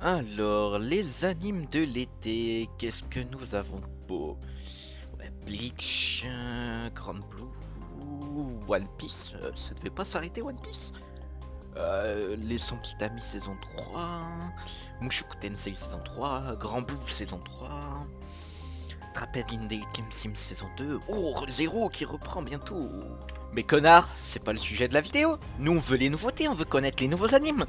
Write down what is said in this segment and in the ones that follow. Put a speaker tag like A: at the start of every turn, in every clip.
A: Alors, les animes de l'été, qu'est-ce que nous avons de beau? Ouais, Bleach, Grand Blue, One Piece, ça devait pas s'arrêter One Piece? Les 100 Kitami saison 3, Mushoku Tensei saison 3, Grand Blue saison 3, Traped in the Game Sim saison 2, oh, Zero qui reprend bientôt. Mais connard, c'est pas le sujet de la vidéo. Nous on veut les nouveautés, on veut connaître les nouveaux animes.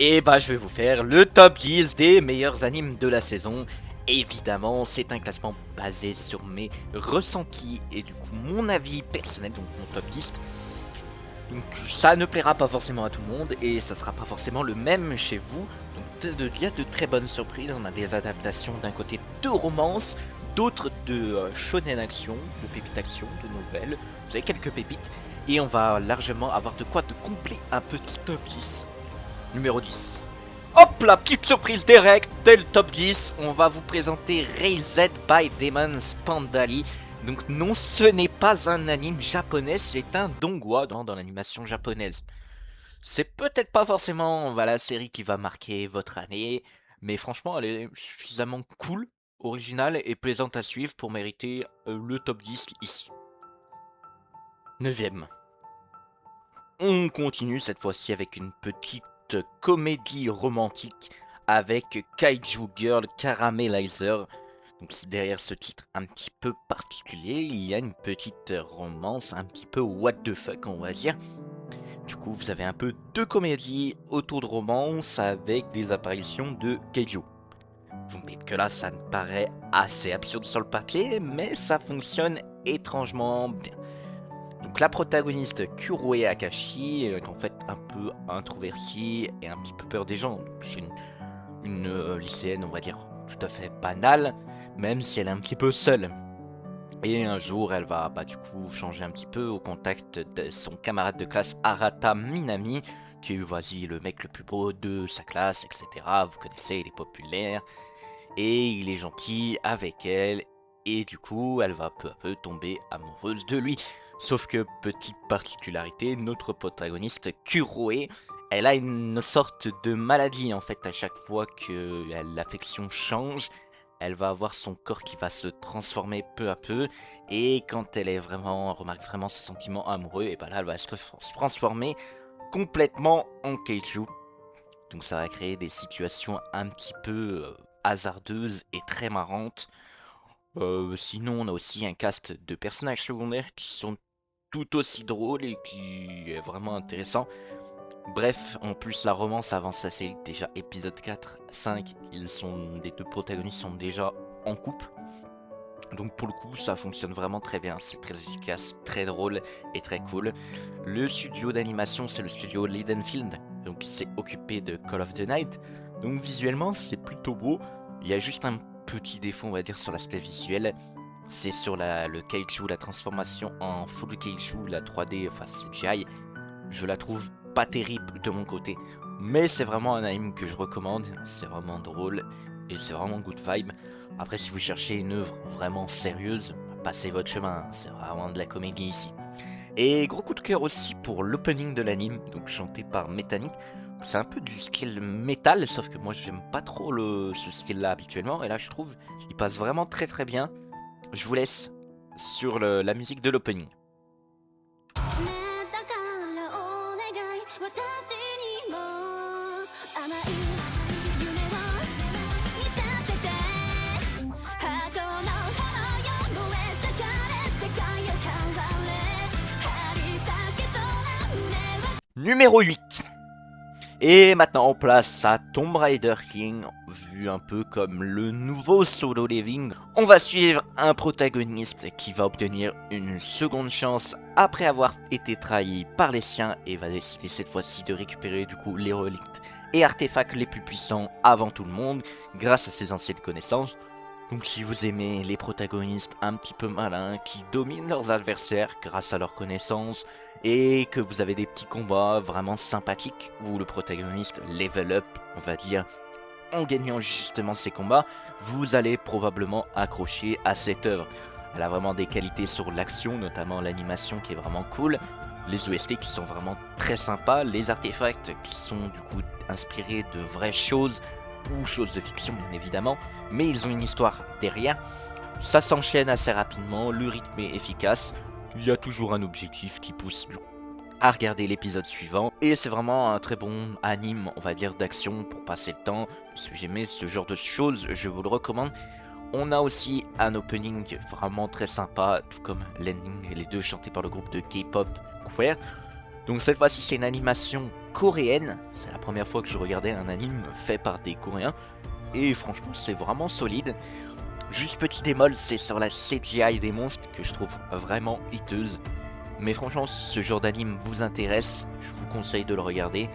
A: Et bah je vais vous faire le top 10 des meilleurs animes de la saison. Évidemment, c'est un classement basé sur mes ressentis et du coup mon avis personnel, donc mon top 10. Donc ça ne plaira pas forcément à tout le monde et ça sera pas forcément le même chez vous. Donc il y a de très bonnes surprises, on a des adaptations d'un côté de romance, d'autres de shonen action, de pépites action, de nouvelles. Vous avez quelques pépites et on va largement avoir de quoi de complet un petit top 10. Numéro 10. Hop la petite surprise direct dès le top 10, on va vous présenter Raised by Demons Pandali. Donc non, ce n'est pas un anime japonais, c'est un donghua dans l'animation japonaise. C'est peut-être pas forcément la série qui va marquer votre année, mais franchement elle est suffisamment cool, originale et plaisante à suivre pour mériter le top 10 ici. 9ème. On continue cette fois-ci avec une petite comédie romantique avec Kaiju Girl Caramelizer. Donc derrière ce titre un petit peu particulier, il y a une petite romance un petit peu what the fuck on va dire. Du coup vous avez un peu de comédie autour de romance avec des apparitions de Kaiju. Vous me dites que là ça me paraît assez absurde sur le papier, mais ça fonctionne étrangement bien. Donc la protagoniste Kuroe Akashi est en fait un peu introvertie et un petit peu peur des gens. C'est une lycéenne, on va dire, tout à fait banale, même si elle est un petit peu seule. Et un jour, elle va du coup changer un petit peu au contact de son camarade de classe Arata Minami, qui est vas-y le mec le plus beau de sa classe, etc. Vous connaissez, il est populaire et il est gentil avec elle. Et du coup, elle va peu à peu tomber amoureuse de lui. Sauf que, petite particularité, notre protagoniste, Kuroe, elle a une sorte de maladie en fait. À chaque fois que l'affection change, elle va avoir son corps qui va se transformer peu à peu. Et quand elle est remarque vraiment ses sentiments amoureux, et ben là, elle va se transformer complètement en kaiju. Donc ça va créer des situations un petit peu hasardeuses et très marrantes. Sinon, on a aussi un cast de personnages secondaires qui sont tout aussi drôles et qui est vraiment intéressant. Bref, en plus la romance avance assez vite. Déjà épisode 4, 5, les deux protagonistes sont déjà en couple. Donc pour le coup, ça fonctionne vraiment très bien. C'est très efficace, très drôle et très cool. Le studio d'animation, c'est le studio Lidenfield, donc il s'est occupé de Call of the Night. Donc visuellement, c'est plutôt beau. Il y a juste un petit défaut, on va dire, sur l'aspect visuel. C'est sur le kaiju, la transformation en full kaiju, la 3D, enfin CGI. Je la trouve pas terrible de mon côté. Mais c'est vraiment un anime que je recommande. C'est vraiment drôle et c'est vraiment good vibe. Après, si vous cherchez une œuvre vraiment sérieuse, passez votre chemin. C'est vraiment de la comédie ici. Et gros coup de cœur aussi pour l'opening de l'anime, donc chanté par Metani. C'est un peu du style métal, sauf que moi j'aime pas trop ce style là habituellement. Et là je trouve il passe vraiment très très bien. Je vous laisse sur la musique de l'opening. Numéro 8. Et maintenant on place à Tomb Raider King, vu un peu comme le nouveau Solo Leveling. On va suivre un protagoniste qui va obtenir une seconde chance après avoir été trahi par les siens et va décider cette fois-ci de récupérer du coup les reliques et artefacts les plus puissants avant tout le monde grâce à ses anciennes connaissances. Donc si vous aimez les protagonistes un petit peu malins qui dominent leurs adversaires grâce à leurs connaissances et que vous avez des petits combats vraiment sympathiques où le protagoniste level up, on va dire, en gagnant justement ces combats, vous allez probablement accrocher à cette œuvre. Elle a vraiment des qualités sur l'action, notamment l'animation qui est vraiment cool, les OST qui sont vraiment très sympas, les artefacts qui sont du coup inspirés de vraies choses, ou choses de fiction bien évidemment, mais ils ont une histoire derrière. Ça s'enchaîne assez rapidement, le rythme est efficace, il y a toujours un objectif qui pousse à regarder l'épisode suivant, et c'est vraiment un très bon anime, on va dire, d'action pour passer le temps. Si j'aimais ce genre de choses, je vous le recommande. On a aussi un opening vraiment très sympa, tout comme l'ending, les deux chantés par le groupe de K-pop Queer. Donc cette fois-ci c'est une animation coréenne, c'est la première fois que je regardais un anime fait par des Coréens, et franchement c'est vraiment solide. Juste petit bémol, c'est sur la CGI des monstres que je trouve vraiment hiteuse. Mais franchement, si ce genre d'anime vous intéresse, je vous conseille de le regarder.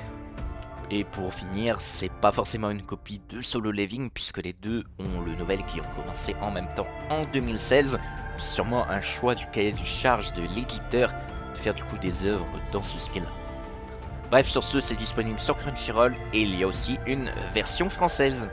A: Et pour finir, c'est pas forcément une copie de Solo Leveling, puisque les deux ont le novel qui ont commencé en même temps en 2016. C'est sûrement un choix du cahier du charge de l'éditeur de faire du coup des œuvres dans ce style. Bref, sur ce, c'est disponible sur Crunchyroll et il y a aussi une version française.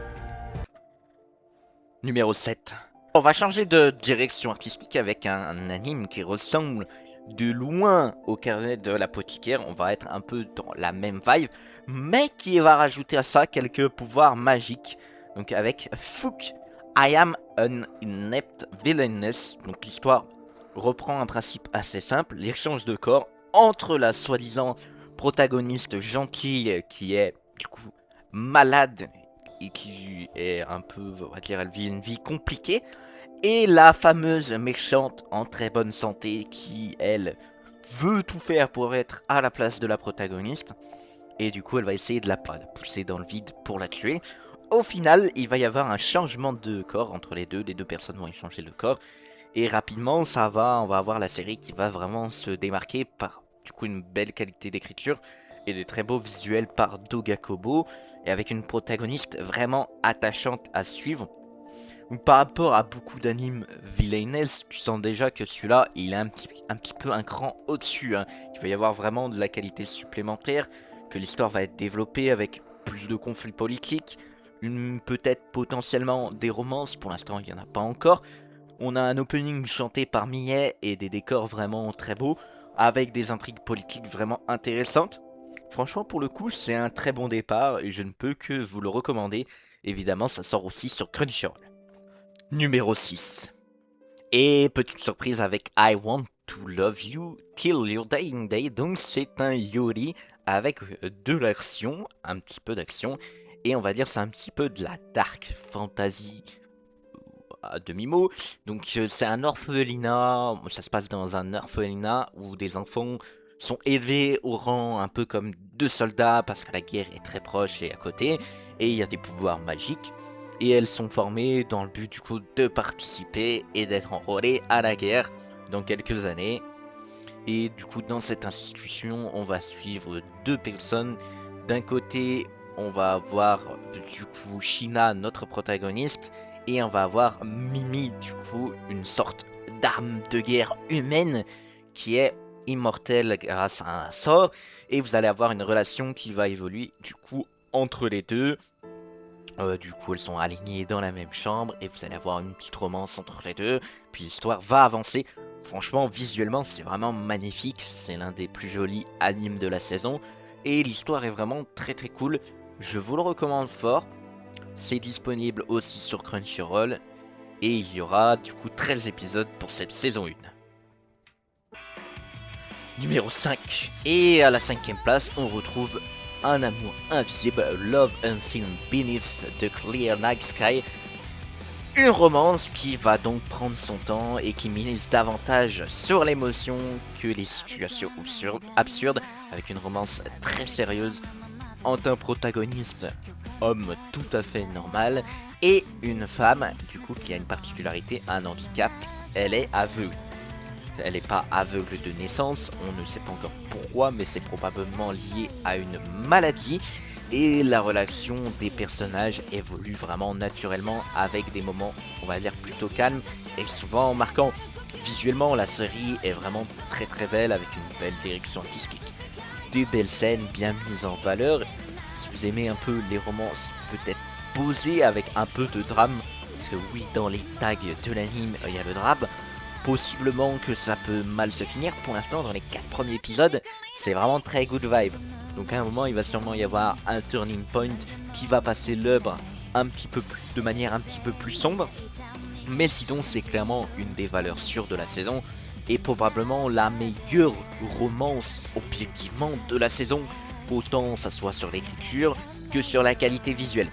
A: Numéro 7. On va changer de direction artistique avec un anime qui ressemble de loin au carnet de l'apothicaire. On va être un peu dans la même vibe, mais qui va rajouter à ça quelques pouvoirs magiques. Donc avec Fook, I am an inept villainess. Donc l'histoire reprend un principe assez simple, l'échange de corps entre la soi-disant protagoniste gentille qui est du coup malade et qui est un peu, on va dire, elle vit une vie compliquée, et la fameuse méchante en très bonne santé qui, elle, veut tout faire pour être à la place de la protagoniste, et du coup elle va essayer de la pousser dans le vide pour la tuer. Au final, il va y avoir un changement de corps entre les deux personnes vont échanger le corps, et rapidement on va avoir la série qui va vraiment se démarquer par du coup une belle qualité d'écriture et des très beaux visuels par Doga Kobo, et avec une protagoniste vraiment attachante à suivre. Donc, par rapport à beaucoup d'animes villainess, tu sens déjà que celui-là, il est un petit peu un cran au-dessus. Hein. Il va y avoir vraiment de la qualité supplémentaire, que l'histoire va être développée avec plus de conflits politiques, peut-être potentiellement des romances, pour l'instant il n'y en a pas encore. On a un opening chanté par Millet et des décors vraiment très beaux, avec des intrigues politiques vraiment intéressantes. Franchement, pour le coup, c'est un très bon départ et je ne peux que vous le recommander. Évidemment, ça sort aussi sur Crunchyroll. Numéro 6. Et petite surprise avec I Want to Love You Till Your Dying Day. Donc c'est un Yuri avec de l'action, un petit peu d'action. Et on va dire c'est un petit peu de la dark fantasy à demi-mot. Donc c'est un orphelinat, ça se passe dans un orphelinat où des enfants sont élevés au rang un peu comme de soldats parce que la guerre est très proche et à côté, et il y a des pouvoirs magiques. Et elles sont formées dans le but du coup de participer et d'être enrôlées à la guerre dans quelques années. Et du coup dans cette institution on va suivre deux personnes. D'un côté on va avoir du coup Shina, notre protagoniste, et on va avoir Mimi, du coup une sorte d'arme de guerre humaine qui est immortelle grâce à un sort, et vous allez avoir une relation qui va évoluer du coup entre les deux. Du coup, elles sont alignées dans la même chambre et vous allez avoir une petite romance entre les deux. Puis l'histoire va avancer. Franchement, visuellement, c'est vraiment magnifique. C'est l'un des plus jolis animes de la saison. Et l'histoire est vraiment très très cool. Je vous le recommande fort. C'est disponible aussi sur Crunchyroll. Et il y aura du coup 13 épisodes pour cette saison 1. Numéro 5. Et à la 5ème place, on retrouve Un amour invisible, Love Unseen Beneath the Clear Night Sky. Une romance qui va donc prendre son temps et qui mise davantage sur l'émotion que les situations absurdes, avec une romance très sérieuse entre un protagoniste homme tout à fait normal et une femme du coup qui a une particularité, un handicap, elle est aveugle. Elle n'est pas aveugle de naissance, on ne sait pas encore pourquoi, mais c'est probablement lié à une maladie. Et la relation des personnages évolue vraiment naturellement avec des moments, on va dire, plutôt calmes et souvent marquants. Visuellement, la série est vraiment très très belle avec une belle direction artistique. Des belles scènes bien mises en valeur. Si vous aimez un peu les romances peut-être posées avec un peu de drame, parce que oui, dans les tags de l'anime, il y a le drame. Possiblement que ça peut mal se finir. Pour l'instant, dans les 4 premiers épisodes, c'est vraiment très good vibe. Donc à un moment, il va sûrement y avoir un turning point qui va passer l'œuvre de manière un petit peu plus sombre. Mais sinon, c'est clairement une des valeurs sûres de la saison et probablement la meilleure romance objectivement de la saison, autant ça soit sur l'écriture que sur la qualité visuelle.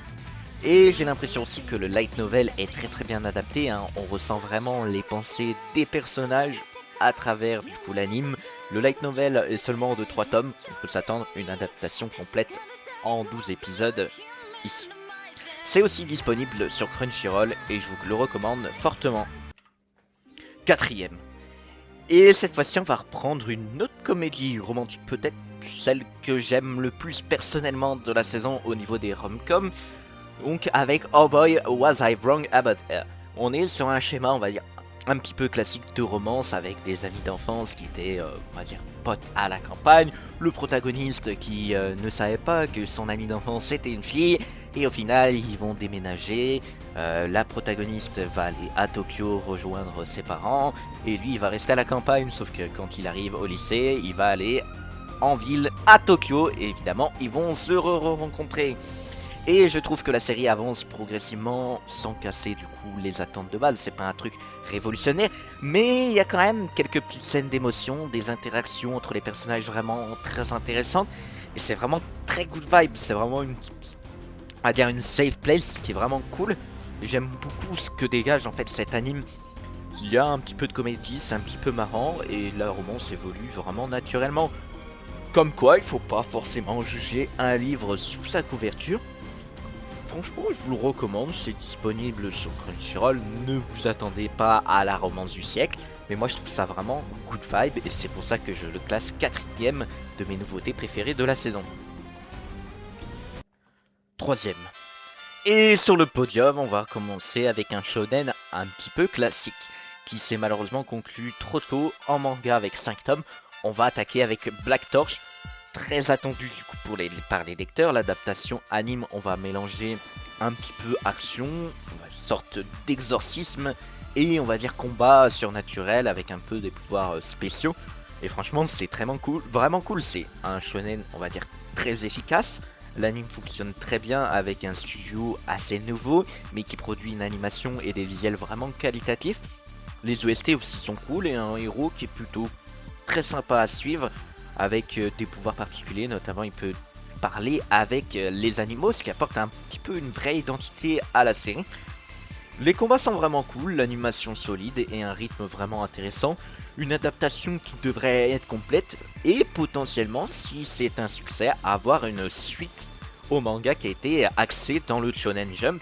A: Et j'ai l'impression aussi que le light novel est très bien adapté, hein. On ressent vraiment les pensées des personnages à travers du coup l'anime. Le light novel est seulement de 3 tomes, on peut s'attendre à une adaptation complète en 12 épisodes ici. C'est aussi disponible sur Crunchyroll et je vous le recommande fortement. Quatrième. Et cette fois-ci, on va reprendre une autre comédie romantique, peut-être celle que j'aime le plus personnellement de la saison au niveau des rom-coms. Donc avec Oh Boy, Was I Wrong About Her. On est sur un schéma, on va dire, un petit peu classique de romance avec des amis d'enfance qui étaient, on va dire, potes à la campagne. Le protagoniste qui ne savait pas que son ami d'enfance était une fille. Et au final, ils vont déménager. La protagoniste va aller à Tokyo rejoindre ses parents. Et lui, il va rester à la campagne. Sauf que quand il arrive au lycée, il va aller en ville à Tokyo. Et évidemment, ils vont se rencontrer. Et je trouve que la série avance progressivement sans casser du coup les attentes de base. C'est pas un truc révolutionnaire, mais il y a quand même quelques petites scènes d'émotion, des interactions entre les personnages vraiment très intéressantes. Et c'est vraiment très good vibe. C'est vraiment une safe place qui est vraiment cool. J'aime beaucoup ce que dégage en fait cet anime. Il y a un petit peu de comédie, c'est un petit peu marrant et la romance évolue vraiment naturellement. Comme quoi, il faut pas forcément juger un livre sous sa couverture. Franchement, je vous le recommande, c'est disponible sur Crunchyroll. Ne vous attendez pas à la romance du siècle, mais moi je trouve ça vraiment good vibe et c'est pour ça que je le classe 4ème de mes nouveautés préférées de la saison. 3ème. Et sur le podium, on va commencer avec un shonen un petit peu classique, qui s'est malheureusement conclu trop tôt en manga avec 5 tomes. On va attaquer avec Black Torch, très attendu du coup par les lecteurs. L'adaptation anime, on va mélanger un petit peu action, une sorte d'exorcisme, et on va dire combat surnaturel avec un peu des pouvoirs spéciaux. Et franchement, c'est vraiment cool. C'est un shonen, on va dire, très efficace. L'anime fonctionne très bien avec un studio assez nouveau, mais qui produit une animation et des visuels vraiment qualitatifs. Les OST aussi sont cool et un héros qui est plutôt très sympa à suivre, avec des pouvoirs particuliers, notamment il peut parler avec les animaux, ce qui apporte un petit peu une vraie identité à la série. Les combats sont vraiment cool, l'animation solide et un rythme vraiment intéressant, une adaptation qui devrait être complète et potentiellement, si c'est un succès, avoir une suite au manga qui a été axé dans le Shonen Jump.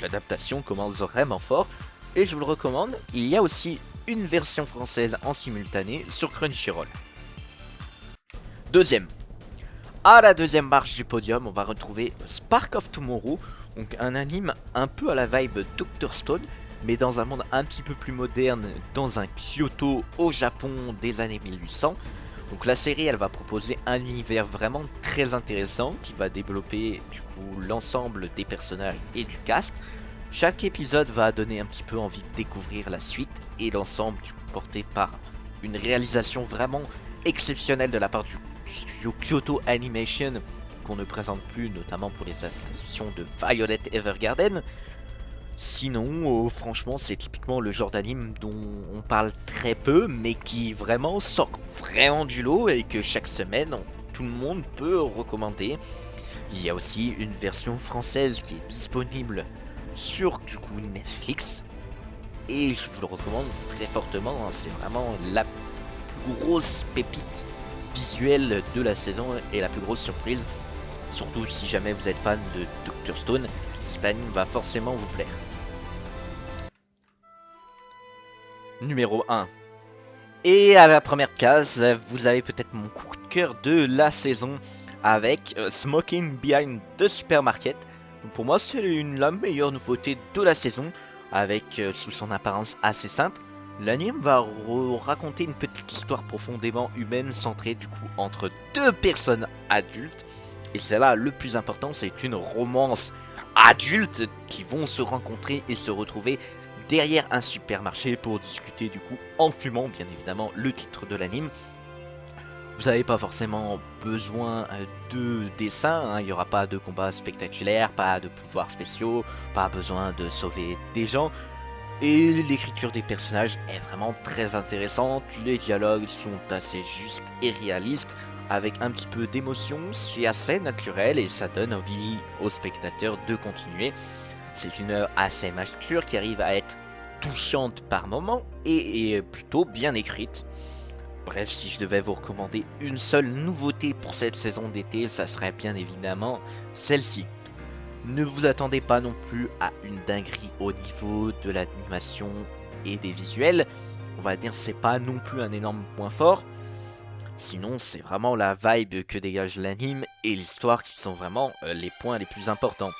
A: L'adaptation commence vraiment fort et je vous le recommande. Il y a aussi une version française en simultané sur Crunchyroll. Deuxième. À la deuxième marche du podium, on va retrouver Spark of Tomorrow, donc un anime un peu à la vibe Dr Stone, mais dans un monde un petit peu plus moderne, dans un Kyoto au Japon des années 1800. Donc la série, elle va proposer un univers vraiment très intéressant qui va développer du coup l'ensemble des personnages et du cast. Chaque épisode va donner un petit peu envie de découvrir la suite et l'ensemble du coup porté par une réalisation vraiment exceptionnelle de la part du studio Kyoto Animation qu'on ne présente plus, notamment pour les adaptations de Violet Evergarden. Sinon, franchement, c'est typiquement le genre d'anime dont on parle très peu, mais qui vraiment sort vraiment du lot et que chaque semaine, tout le monde peut recommander. Il y a aussi une version française qui est disponible sur du coup Netflix et je vous le recommande très fortement, hein. C'est vraiment la plus grosse pépite visuelle de la saison et la plus grosse surprise. Surtout si jamais vous êtes fan de Dr Stone, cet anime va forcément vous plaire. Numéro 1. Et à la première case, vous avez peut-être mon coup de cœur de la saison avec Smoking Behind the Supermarket. Donc pour moi, c'est la meilleure nouveauté de la saison, avec sous son apparence assez simple. L'anime va raconter une petite histoire profondément humaine centrée du coup entre deux personnes adultes. Et c'est là le plus important, c'est une romance adulte qui vont se rencontrer et se retrouver derrière un supermarché pour discuter du coup en fumant bien évidemment le titre de l'anime. Vous n'avez pas forcément besoin de dessins, hein. Il n'y aura pas de combats spectaculaires, pas de pouvoirs spéciaux, pas besoin de sauver des gens. Et l'écriture des personnages est vraiment très intéressante, les dialogues sont assez justes et réalistes, avec un petit peu d'émotion, c'est assez naturel et ça donne envie aux spectateurs de continuer. C'est une œuvre assez mature qui arrive à être touchante par moments et plutôt bien écrite. Bref, si je devais vous recommander une seule nouveauté pour cette saison d'été, ça serait bien évidemment celle-ci. Ne vous attendez pas non plus à une dinguerie au niveau de l'animation et des visuels. On va dire c'est pas non plus un énorme point fort. Sinon, c'est vraiment la vibe que dégage l'anime et l'histoire qui sont vraiment les points les plus importants.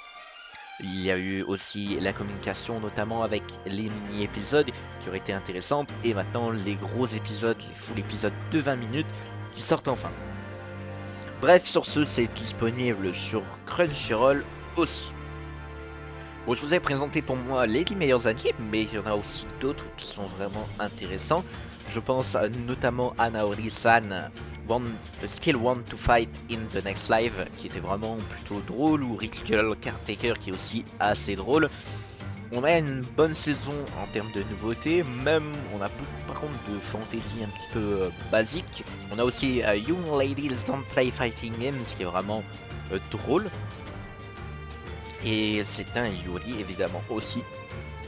A: Il y a eu aussi la communication, notamment avec les mini-épisodes qui auraient été intéressantes, et maintenant les gros épisodes, les full épisodes de 20 minutes qui sortent enfin. Bref, sur ce, c'est disponible sur Crunchyroll aussi. Bon, je vous ai présenté pour moi les 10 meilleurs animes, mais il y en a aussi d'autres qui sont vraiment intéressants. Je pense notamment à Naori-san, Still Want to Fight in the Next Life, qui était vraiment plutôt drôle, ou Rick Girl Caretaker, qui est aussi assez drôle. On a une bonne saison en termes de nouveautés, même on a beaucoup par contre de fantasy un petit peu basique. On a aussi Young Ladies Don't Play Fighting Games, qui est vraiment drôle. Et c'est un Yuri évidemment aussi.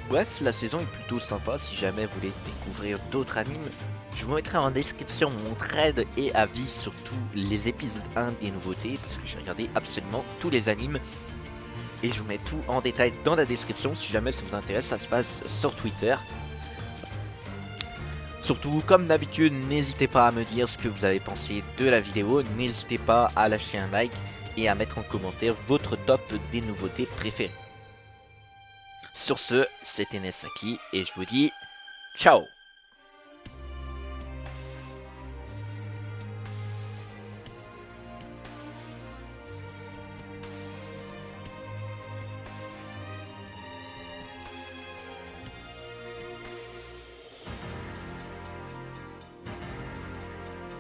A: Bref, la saison est plutôt sympa. Si jamais vous voulez découvrir d'autres animes, je vous mettrai en description mon thread et avis sur tous les épisodes 1 des nouveautés, parce que j'ai regardé absolument tous les animes. Et je vous mets tout en détail dans la description si jamais ça vous intéresse. Ça se passe sur Twitter. Surtout, comme d'habitude, n'hésitez pas à me dire ce que vous avez pensé de la vidéo. N'hésitez pas à lâcher un like et à mettre en commentaire votre top des nouveautés préférées. Sur ce, c'était Nesaki et je vous dis ciao.